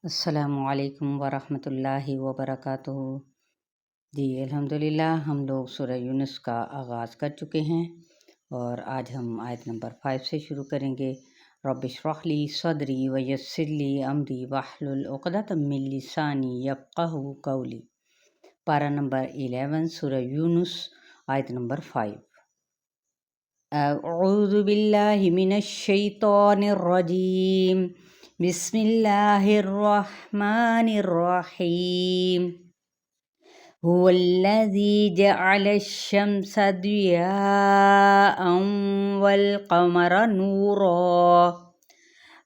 السلام علیکم ورحمۃ اللہ وبرکاتہ۔ جی الحمدللہ ہم لوگ سورہ یونس کا آغاز کر چکے ہیں اور آج ہم آیت نمبر 5 سے شروع کریں گے۔ رب اشرح لی صدری ویسر لی امری واحلل عقدۃ من لسانی یفقہوا قولی۔ پارہ نمبر 11 سورہ یونس آیت نمبر 5۔ اعوذ باللہ من الشیطان الرجیم، بسم اللہ الرحمن الرحیم۔ هو الذی جعل الشمس ضیاء والقمر نورا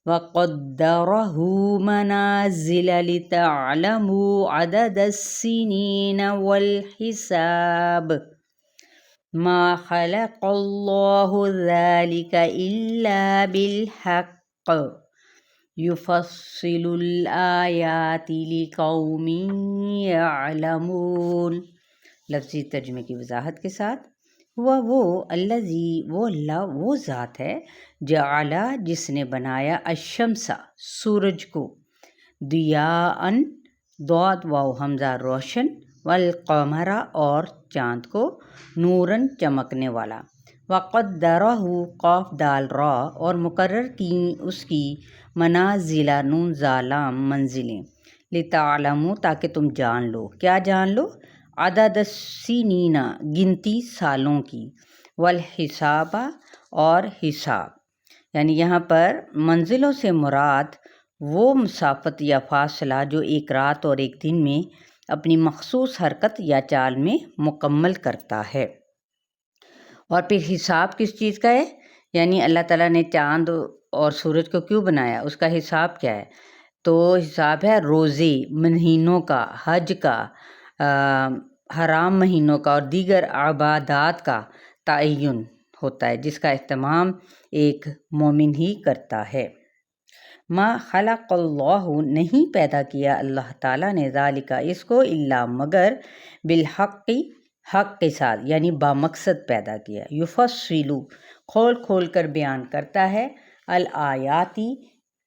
وقدرہ منازل لتعلموا عدد السنین والحساب، ما خلق اللہ ذلک الا بالحق، یفصل الآیات لقوم یعلمون۔ لفظی ترجمے کی وضاحت کے ساتھ، وہ الذی، وہ اللہ، وہ ذات ہے، جعلا، جس نے بنایا، الشمس، سورج کو، ضیاء، ضاد واو حمزہ روشن، والقمر، اور چاند کو، نورن، چمکنے والا، وقدرہ، قاف دال را، اور مقرر کی اس کی، منازل، نون زالام، منزلیں، لتعلموا، تاکہ تم جان لو، کیا جان لو، عدد السنین، گنتی سالوں کی، والحساب، اور حساب، یعنی یہاں پر منزلوں سے مراد وہ مسافت یا فاصلہ جو ایک رات اور ایک دن میں اپنی مخصوص حرکت یا چال میں مکمل کرتا ہے۔ اور پھر حساب کس چیز کا ہے، یعنی اللہ تعالیٰ نے چاند اور سورج کو کیوں بنایا، اس کا حساب کیا ہے، تو حساب ہے روزے، مہینوں کا، حج کا، حرام مہینوں کا اور دیگر عبادات کا تعین ہوتا ہے، جس کا اہتمام ایک مومن ہی کرتا ہے۔ ما خلق اللہ، نہیں پیدا کیا اللہ تعالیٰ نے، ذالک، اس کو، الا، مگر، بالحق، حق کے ساتھ، یعنی بامقصد پیدا کیا، یفصل، کھول کھول کر بیان کرتا ہے، الآیاتی،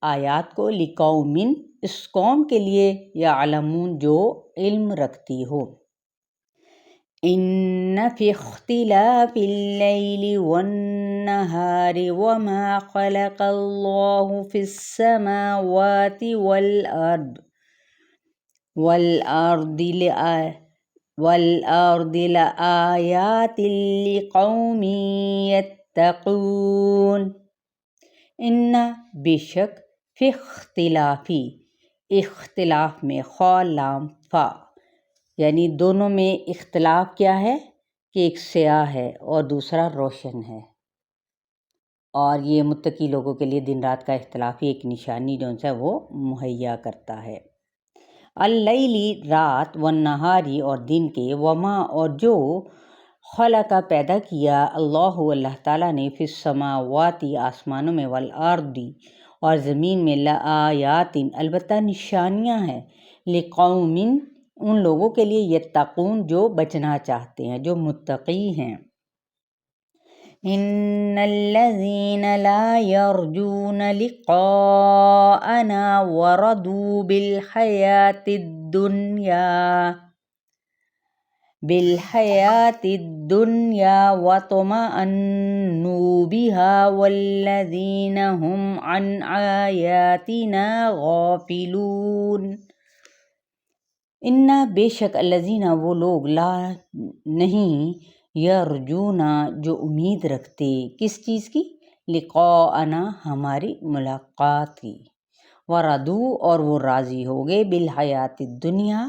آیات کو، لقوم، اس قوم کے لیے، یعلمون، جو علم رکھتی ہو۔ ان فی اختلاف اللیل والنہار وما خلق اللہ فی السماوات والارض لآیات لقوم یتقون۔ ان، بے شک، فی اختلافی، اختلاف میں، خا لام فا، یعنی دونوں میں اختلاف کیا ہے کہ ایک سیاہ ہے اور دوسرا روشن ہے، اور یہ متقی لوگوں کے لیے دن رات کا اختلاف ہی ایک نشانی جو ہے وہ مہیا کرتا ہے۔ اللیلی، رات، والنہاری، اور دن کے، وما، اور جو، خلق، پیدا کیا، اللہ تعالیٰ نے، فی السماوات، آسمانوں میں، والارض، اور زمین میں، لآیات، البتہ نشانیاں ہیں، لقوم، ان لوگوں کے لیے، یتقون، جو بچنا چاہتے ہیں، جو متقی ہیں۔ ان الذین لا یرجون لقاءنا ورضوا بالحیاة الدنیا وطمأنوا بها والذین هم عن آیاتنا غافلون۔ ان، بے شک، الذین، وہ لوگ، لا، نہیں، یرجون، جو امید رکھتے، کس چیز کی، لقاءنا، ہماری ملاقات کی، ورضوا، اور وہ راضی ہو گئے، بالحیات الدنیا،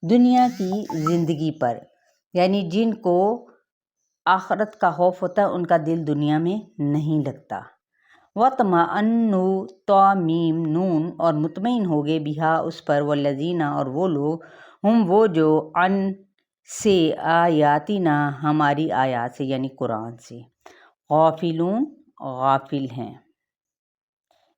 دنیا کی زندگی پر، یعنی جن کو آخرت کا خوف ہوتا ہے ان کا دل دنیا میں نہیں لگتا۔ وطمأنوا، طا میم نون، اور مطمئن ہو گئے، بہا، اس پر، والذین، اور وہ لوگ، ہم، وہ جو، عن، سے، آیاتنا، ہماری آیات سے، یعنی قرآن سے، غافلون، غافل ہیں۔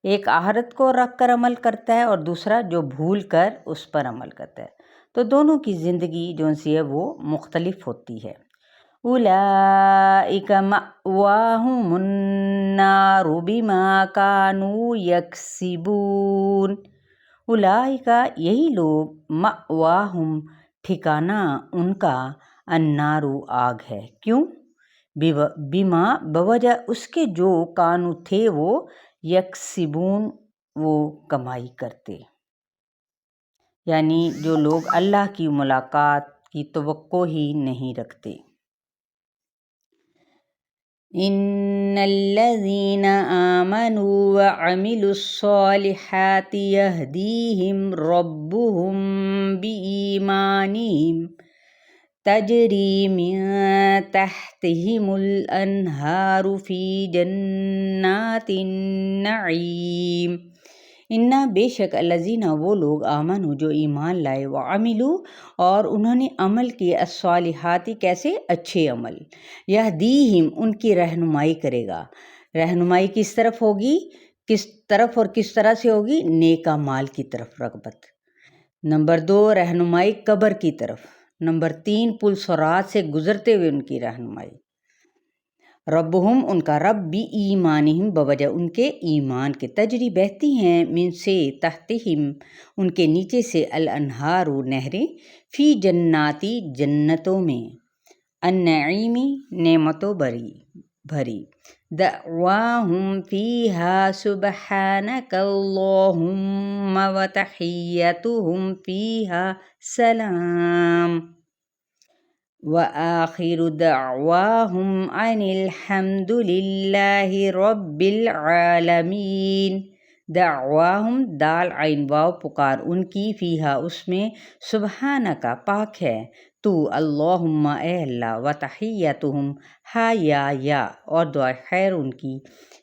ایک آخرت کو رکھ کر عمل کرتا ہے اور دوسرا جو بھول کر اس پر عمل کرتا ہے، تو دونوں کی زندگی جو سی ہے وہ مختلف ہوتی ہے۔ اولئک مأواہم النار بما کانوا یکسبون۔ اولئک یہی لوگ مأواہم ٹھکانہ ان کا النار آگ ہے، کیوں؟ بما بوجہ اس کے جو کانو تھے وہ یکسبون وہ کمائی کرتے، یعنی جو لوگ اللہ کی ملاقات کی توقع ہی نہیں رکھتے۔ ان الذین آمنوا وعملوا الصالحات یہدیہم ربہم بإیمانہم تجری من تحتہم الانہار فی جنات النعیم۔ ان بے شک الذین وہ لوگ آمنوا جو ایمان لائے، وعملوا اور انہوں نے عمل کیے، الصالحات کیسے؟ اچھے عمل، یہدیہم ان کی رہنمائی کرے گا۔ رہنمائی کس طرف ہوگی؟ کس طرف اور کس طرح سے ہوگی؟ نیک اعمال کی طرف رغبت۔ نمبر 2 رہنمائی قبر کی طرف۔ نمبر 3 پل صراط سے گزرتے ہوئے ان کی رہنمائی۔ ربہم ان کا رب بھی ایمانہم بوجہ ان کے ایمان کے، تجری بہتی ہیں، من سے تحتہم ان کے نیچے سے، الانہار نہریں، فی جناتی جنتوں میں، النعیمی نعمتوں بھری، دعواہم فیہا سبحانک اللہم وتحیتہم فیہا سلام وآخر دعواہم ان الحمد للہ رب العالمین۔ دعواہم دال عین واو پکار ان کی، فیہا اس میں، سبحانکا پاک ہے تو، اللہم اے اللہ، وتحیتہم ہا یا اور دعا خیر ان کی،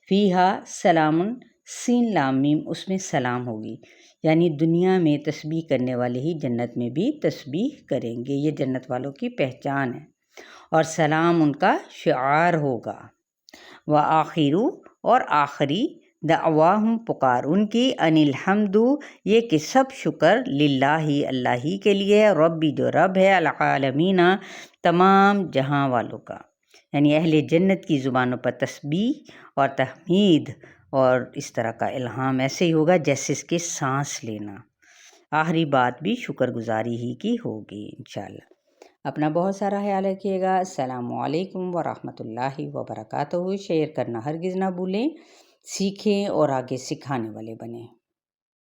فیہا سلام سین لام میم اس میں سلام ہوگی، یعنی دنیا میں تسبیح کرنے والے ہی جنت میں بھی تسبیح کریں گے، یہ جنت والوں کی پہچان ہے، اور سلام ان کا شعار ہوگا۔ وآخر اور آخری، دعواہم پکار ان کی، ان الحمد یہ کہ سب شکر، للہ اللہ ہی کے لیے، ربی جو رب ہے، العالمین تمام جہاں والوں کا، یعنی اہل جنت کی زبانوں پر تسبیح اور تحمید اور اس طرح کا الہام ایسے ہی ہوگا جیسے اس کے سانس لینا، آخری بات بھی شکر گزاری ہی کی ہوگی انشاءاللہ۔ اپنا بہت سارا خیال رکھیے گا۔ السلام علیکم ورحمۃ اللہ وبرکاتہ۔ شیئر کرنا ہرگز نہ بھولیں، سیکھیں اور آگے سکھانے والے بنیں۔